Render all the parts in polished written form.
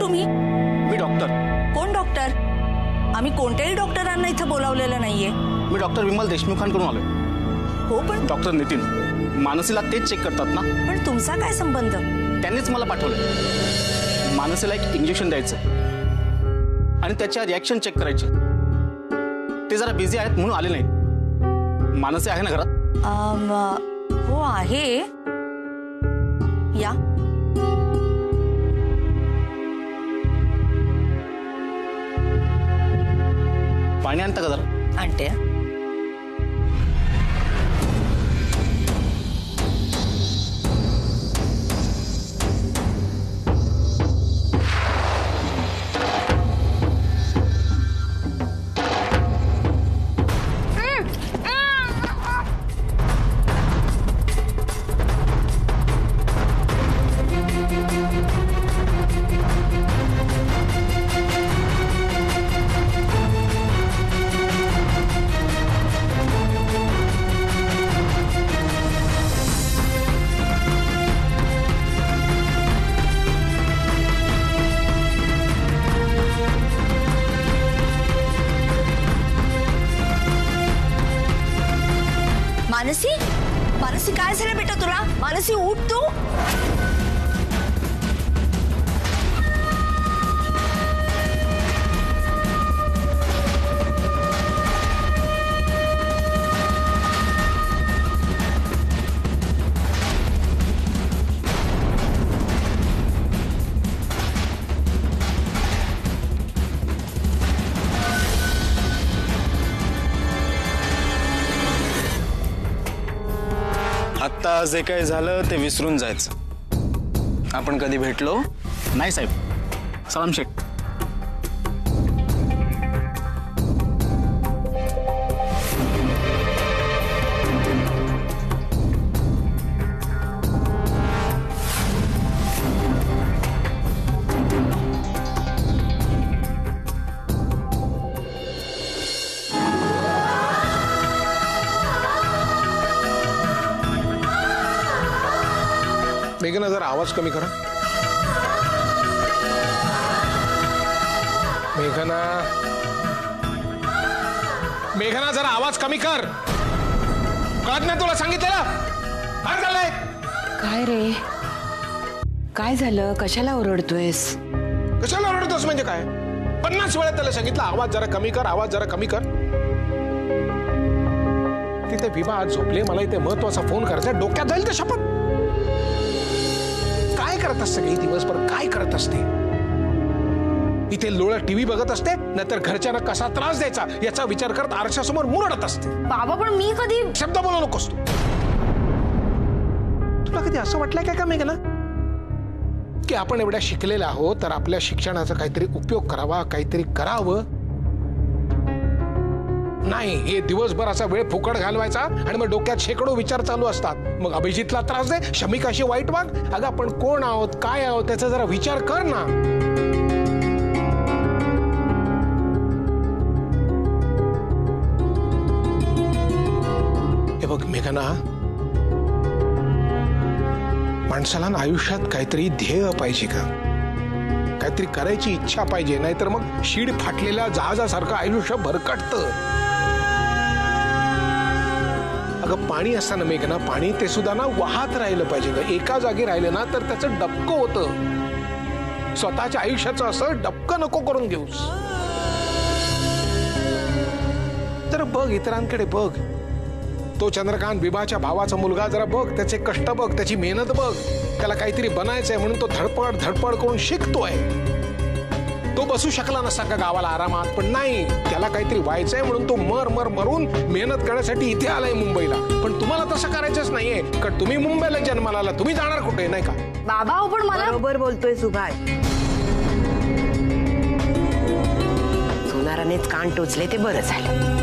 तुम्ही? मी डॉक्टर. कोण डॉक्टर? आम्ही कोणत्याही डॉक्टरांना इथे बोलावलेलं नाहीये. मी डॉक्टर विमल देशमुखांकडून आलोय. हो पण डॉक्टर नितीन मानसीला तेच चेक करतात ना? पण तुमचा काय संबंध? त्यांनीच मला पाठवलं. मानसीला एक इंजेक्शन द्यायचं आणि त्याच्या रिॲक्शन चेक करायचे. ते जरा बिझी आहेत म्हणून आले नाही. मानसी आहे ना घरात? हो आहे. या. पाणी आणता का जरा? आणते. मानसी, मानसी काय झालं बेटा तुला? मानसी उठ तू. आता जे काही झालं ते विसरून जायचं. आपण कधी भेटलो नाही साहेब. सलाम शेख. मेघना जरा आवाज कमी करा. मेघना, मेघना जरा आवाज कमी कर. कळत नाही तुला सांगितलेलं? काय झालंय? काय रे, काय झालं? कशाला ओरडतोयस? कशाला ओरडतोस म्हणजे काय? 50 वेळा त्याला सांगितलं आवाज जरा कमी कर, आवाज जरा कमी कर. तिथे विभा आज झोपले. मला इथे महत्वाचा फोन करायचा. डोक्यात जाईल तर शपथ. काय करत असते काही दिवसभर? काय करत असते? इथे लोळ टीव्ही बघत असते, नाहीतर घरच्यांना कसा त्रास द्यायचा याचा विचार करत आरशासमोर मुरडत असते. बाबा पण मी कधी शब्द बोलू नकोस तू. तुला कधी असं वाटलंय काय का मेघना की आपण एवढ्या शिकलेल्या आहोत तर आपल्या शिक्षणाचा काहीतरी उपयोग करावा, काहीतरी करावं? नाही, हे दिवसभर असा वेळ फुकट घालवायचा आणि मग डोक्यात शेकडो विचार चालू असतात. मग अभिजितला त्रास दे, शमिकाशी वाईट वाग. अगं आपण कोण आहोत, काय आहोत त्याचा जरा विचार कर ना. हे बघ मेघना, माणसाला आयुष्यात काहीतरी ध्येय पाहिजे का? काहीतरी करायची इच्छा पाहिजे, नाहीतर मग शीड फाटलेल्या जहाजासारखं आयुष्य भरकटतं. अगं पाणी असताना मेघना, पाणी ते सुद्धा ना वाहत राहिलं पाहिजे ग. एका जागी राहिलं ना तर त्याचं डबकं होतं. स्वतःच्या आयुष्याचं असं डबकं नको करून घेऊस. तर बघ, इतरांकडे बघ. तो चंद्रकांत विभाच्या भावाचा मुलगा, जरा बघ त्याचे कष्ट बघ, त्याची मेहनत बघ. त्याला काहीतरी बनायचंय म्हणून तो धडपड धडपड करून शिकतोय. तो बसू शकला नसता का गावाला आरामात? पण नाही, त्याला काहीतरी व्हायचंय म्हणून तो मरून मेहनत करण्यासाठी इथे आलाय मुंबईला. पण तुम्हाला तसं करायचंच नाहीये, कारण तुम्ही मुंबईला जन्माला आला. तुम्ही जाणार कुठे, नाही का? बाबा हो पण मला बरोबर बोलतोय सुभाष. सोनारानेच कान टोचले ते बरं झालं.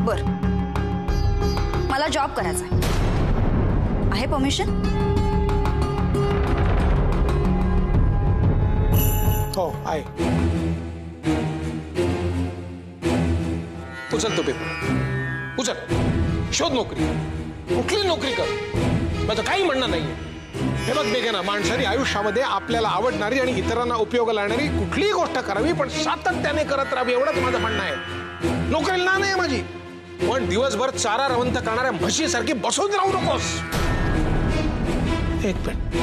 बर, मला जॉब करायचा आहे. परमिशन? हो आहे. उचल तो पेपर, उचल. शोध नोकरी. कुठली नोकरी कर, माझं काही म्हणणं नाहीये. हे बघ मेघना, माणसाने आयुष्यामध्ये आपल्याला आवडणारी आणि इतरांना उपयोगाला आणणारी कुठलीही गोष्ट करावी, पण सातत्याने करत राहावी, एवढंच माझं म्हणणं आहे. नोकरीला नाही माझी, पण दिवसभर चारा रवंत करणाऱ्या म्हशीसारखी बसून राहू नकोस. एक मिनिट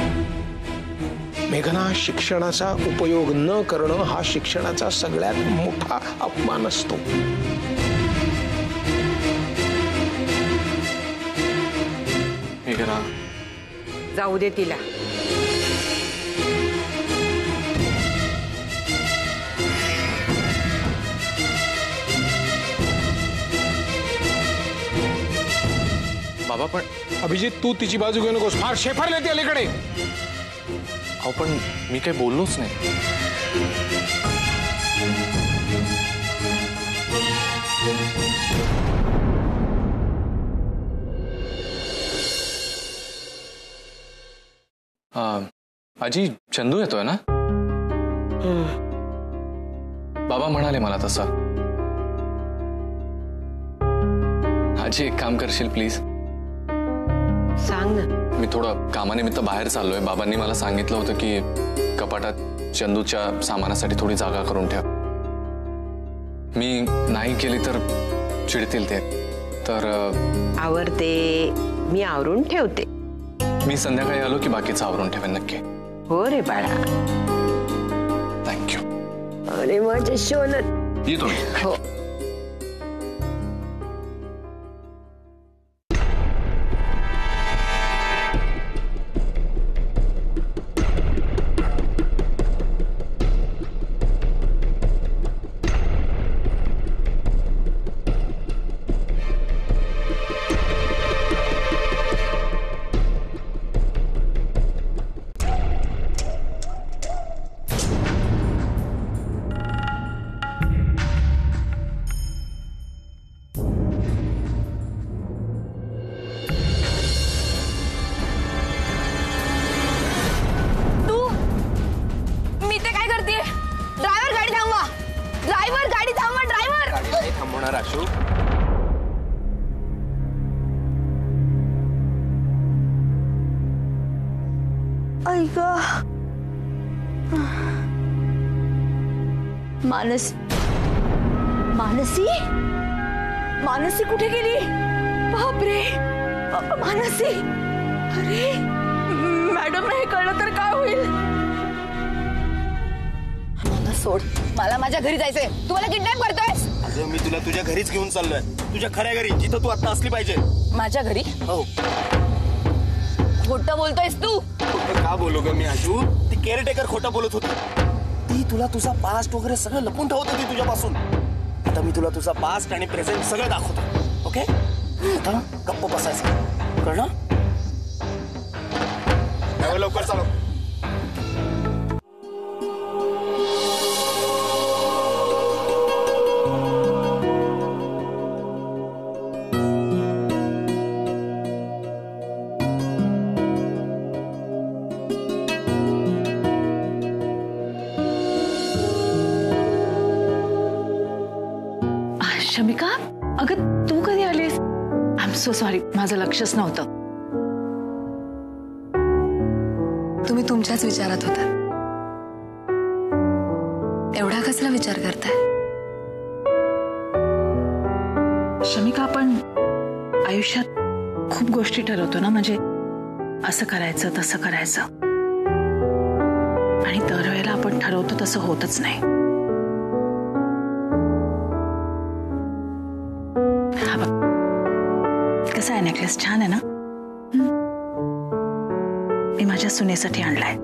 मेघना, शिक्षणाचा उपयोग न करणं हा शिक्षणाचा सगळ्यात मोठा अपमान असतो. मेघना, जाऊ दे तिला. बाबा पण अभिजित, तू तिची बाजू घेऊ नकोस, फार शेफारले ती अलीकडे. अहो पण मी काही बोललोच नाही. आजी, चंदू येतोय ना? बाबा म्हणाले मला तसं. आजी एक काम करशील प्लीज? सांग ना. मी थोडं कामानिमित्त बाहेर चाललोय. बाबांनी मला सांगितलं होतं की कपाटात चंदूच्या सामानासाठी थोडी जागा करून ठेव. मी नाही केली तर चिडतील ते. तर आवरते, मी आवरून ठेवते. मी संध्याकाळी आलो की बाकीचं आवरून ठेवेन नक्की. हो रे बाळा. थँक्यू. अरे माझ्या शोनत. येतो मी. हो. राशू, ऐका मानसी मानसी कुठे गेली? बापरे, मानसी. अरे मॅडम, हे कळलं तर काय होईल? मला सोड, मला माझ्या घरी जायचंय. तू मला किडनॅप करतोयस? अगं मी तुला तुझ्या घरीच घेऊन चाललोय, तुझ्या खऱ्या घरी, जिथं तू आता असली पाहिजे. माझ्या घरी? हो. खोटं बोलतोयस तू? खोटं का बोलू ग मी आशू? ती केअरटेकर खोटं बोलत होती. ती तुला तुझा पास्ट वगैरे सगळं लपून ठेवत होती तुझ्यापासून. आता मी तुला तुझा पास्ट आणि प्रेझेंट सगळं दाखवतो. ओके? आता गप्प बसायचं, कळलं? लवकर चालव. शमिका, अगं तू कधी आलीस? आय एम सो सॉरी, माझं लक्षच नव्हतं. तुम्ही तुमच्याच विचारात होता. एवढा कसला विचार करताय? शमिका, आपण आयुष्यात खूप गोष्टी ठरवतो ना, म्हणजे असं करायचं तसं करायचं, आणि दरवेळेला आपण ठरवतो तसं होतच नाही. हा बघ, कसा आहे नेकलेस? छान आहे ना? मी माझ्या सुनेसाठी आणलाय.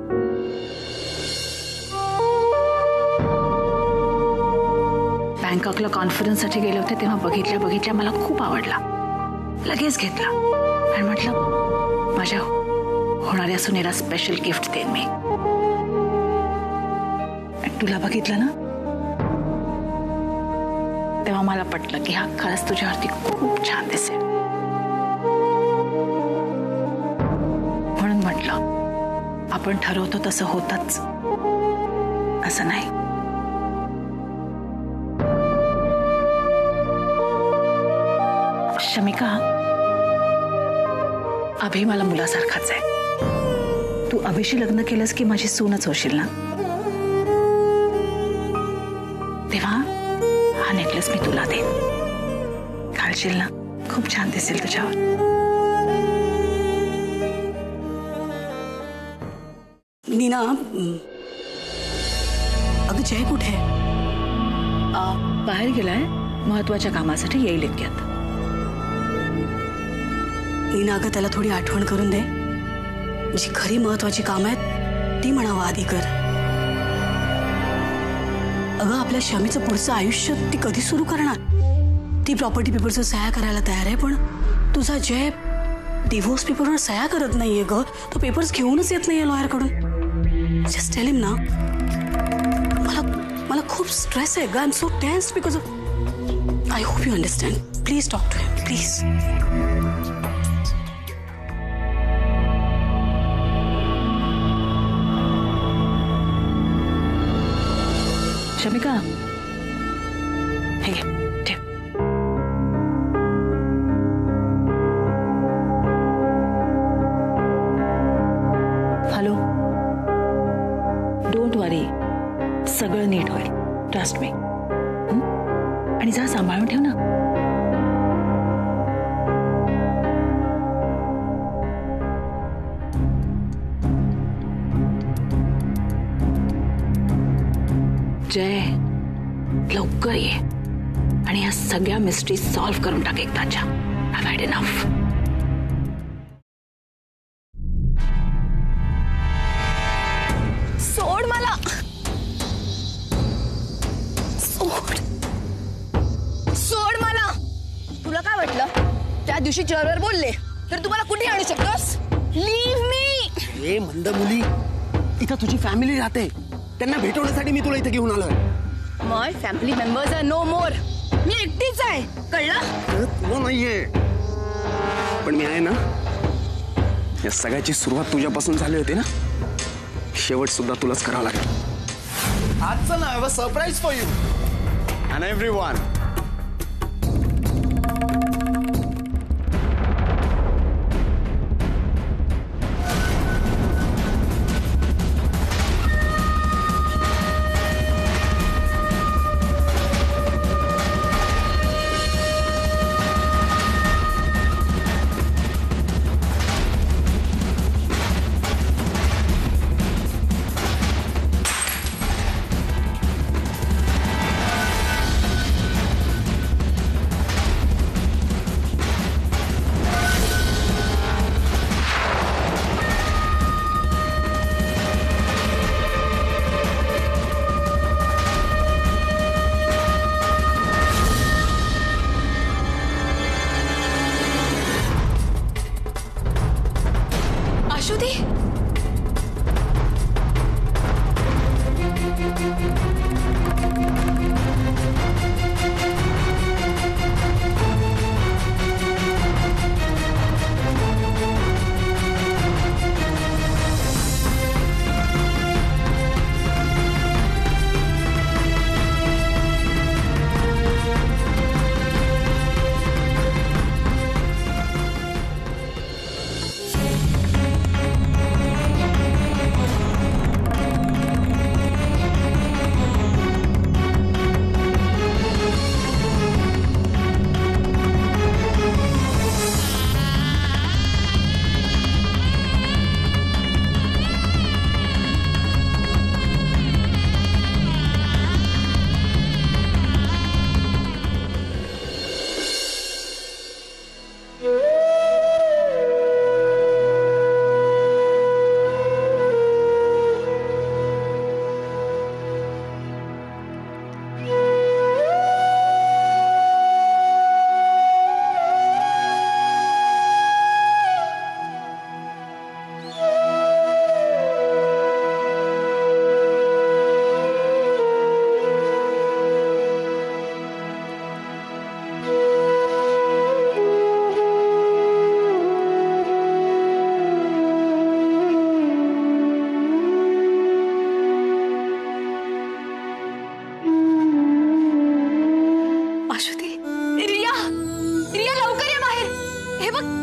बँकॉकला कॉन्फरन्ससाठी गेले होते तेव्हा बघितल्या मला खूप आवडला. लगेच घेतला आणि म्हटलं माझ्या होणाऱ्या सुनेला स्पेशल गिफ्ट देईन मी. तुला बघितलं ना तेव्हा मला पटलं की हा खरंच तुझ्यावरती खूप छान दिसेल. म्हणून म्हटलं आपण ठरवतो तसं होतच असं नाही. शमिका, अभि मला मुलासारखाच आहे. तू अभिशी लग्न केलंस की माझी सूनच होशील ना. तेव्हा हा नेकलेस मी तुला देईन. घालशील ना, खूप छान दिसेल तुझ्यावर. नीना, अगं जय कुठे आहे? बाहेर गेलाय, महत्वाच्या कामासाठी येईल इतक्यात. नीना, अगं त्याला थोडी आठवण करून दे. जी खरी महत्वाची काम आहेत ती म्हणावं आधी कर. अगं आपल्या शमीचं पुढचं आयुष्य ती कधी सुरू करणार? ती प्रॉपर्टी पेपरचं सह्या करायला तयार आहे, पण तुझा जय डिवोर्स पेपरवर सह्या करत नाहीये ग. तो पेपर्स घेऊनच येत नाहीये लॉयर कडून. जस्ट टेल हिम ना. मला खूप स्ट्रेस आहे ग. I am so tensed because of. I hope you understand. Please talk to him please. Shamika, हे घे, ठेव. हॅलो. डोंट वरी, सगळं नीट होईल. Trust me. आणि जा सांभाळून ठेव ना. जय, लवकर ये आणि या सगळ्या मिस्ट्री सॉल्व्ह करून टाक एकदाच्या. I had enough. सोड मला. सोड मला. तुला काय वाटलं त्या दिवशी चेअरवर बोलले तर तुम्हाला कुठे आणू शकतोस? लीव्ह मी. ए मंद मुली, इथं तुझी फॅमिली राहते. त्यांना भेटवण्यासाठी मी तुला इथे घेऊन आलोय. माय फॅमिली मेंबर्स आर नो मोर. मी एकटीच आहे, कळलं? तुला नाहीये, पण मी आहे ना. या सगळ्याची सुरुवात तुझ्यापासून झाली होती ना. शेवट सुद्धा तुलाच करावं लागेल. आजचं ना have a surprise for you and everyone.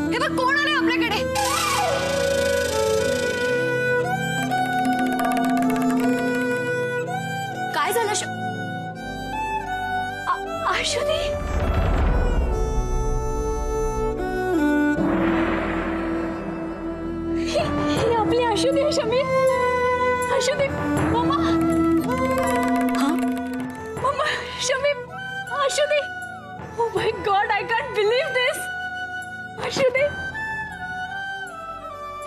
हे बघ कोण आलंय आपल्याकडे. अश्वती ही आपली अश्वती आहे शमी. अश्वती मम्मा. हा mama Shami Ashwati. Oh my God, I can't believe this. Ashwati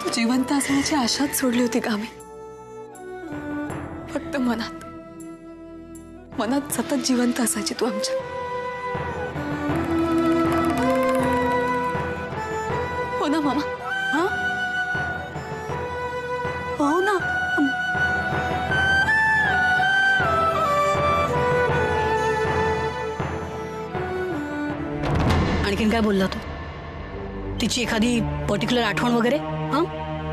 तू जिवंत असण्याची आशाच सोडली होती का मी? फक्त मनात मनात सतत जिवंत असायची तू आमच्या. हो ना मामा? हा हो ना. आणखीन काय बोलला तू? तिची एखादी पर्टिक्युलर आठवण वगैरे? हा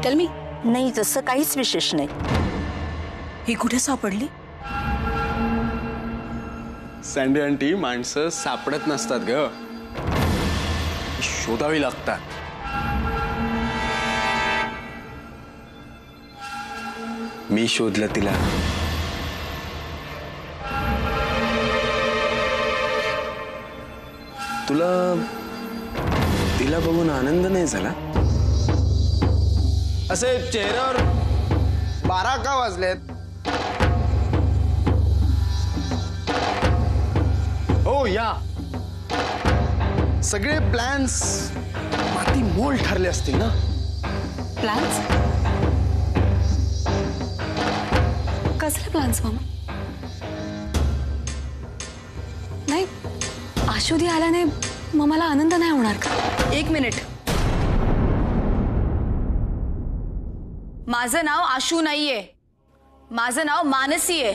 टेल मी. नाही, तसं काहीच विशेष नाही. ही कुठे सापडली? सँडी आंटी, माणसं सापडत नसतात ग, शोधावी लागतात. मी शोधलं तिला. तुला तिला बघून आनंद नाही झाला? असे चेहऱ्यावर 12 का वाजलेत? हो या सगळे प्लॅन्स माती मोल ठरले असतील ना? प्लॅन्स? कसले प्लॅन्स मामा? नाही, अश्वती आल्याने मग मला आनंद नाही होणार का? एक मिनिट. माझं नाव आशू नाहीये, माझं नाव मानसी आहे.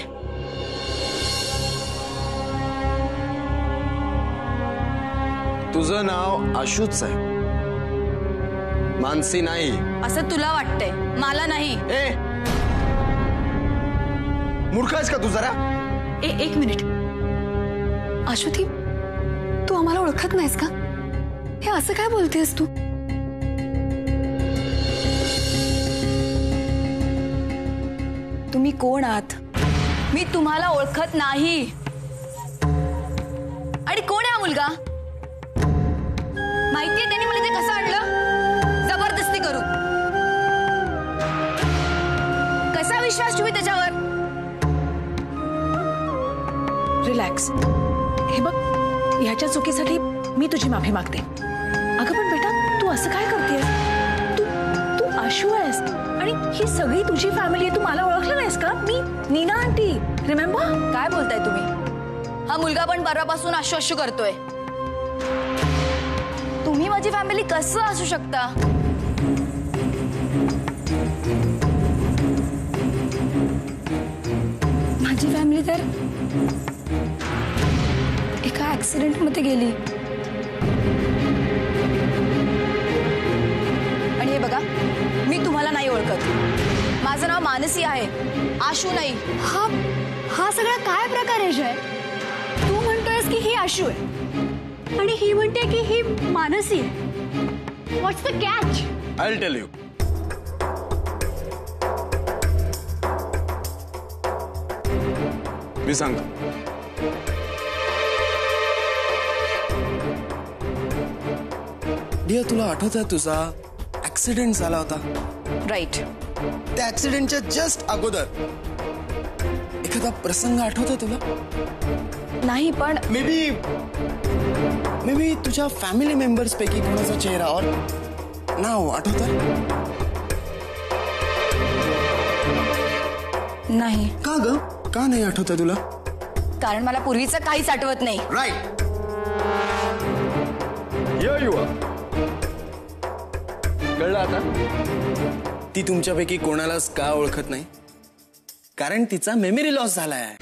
तुझं नाव आशूच आहे, मानसी नाही. असं तुला वाटतंय, मला नाही. ए मूर्ख आहेस का तू जरा? एक मिनिट. अश्वती, तू आम्हाला ओळखत नाहीस का? हे असं काय बोलतेस तू? तुम्ही कोण आहात? मी तुम्हाला ओळखत नाही. आणि कोण आहे हा मुलगा? माहितीये त्यांनी मला ते कसं आणलं? जबरदस्ती करून. कसा विश्वास तुम्ही त्याच्यावर? रिलॅक्स. हे बघ, ह्याच्या चुकीसाठी मी तुझी माफी मागते. अगं पण बेटा, तू असं काय करतेस? तू आशू आहेस आणि ही सगळी तुझी फॅमिली आहे. तू मला ओळखलं नाहीस का? मी नीना आंटी, रिमेंबर? काय बोलताय तुम्ही? हा मुलगा पण परवापासून आशू आशू करतोय. तुम्ही माझी फॅमिली कसं असू शकता? माझी फॅमिली तर एका ऍक्सिडेंट मध्ये गेली. आणि हे बघा, मी तुम्हाला नाही ओळखत. माझं नाव मानसी आहे, आशू नाही. हा सगळा काय प्रकार आहे जय? तू म्हणतोयस की ही आशू आहे आणि ही म्हणते की ही मानसी आहे. What's the catch? I will tell you. मी सांगतो. डिया, तुला आठवत आहे तुझा ऍक्सिडेंट झाला होता? राईट. त्या ऍक्सिडेंटच्या जस्ट अगोदर एखादा प्रसंग आठवतोय तुला? नाही, पण मे बी तुझ्या फॅमिली मेंबर्स पैकी कोणाचा चेहरा और नाव आठवतंय? नाही. का ग? का नाही आठवतंय तुला? कारण मला पूर्वीचं काहीच आठवत नाही. राईट. यू कळलं आता? ती तुमच्यापैकी कोणालाच का ओळखत नाही? कारण तिचा मेमरी लॉस झालाय.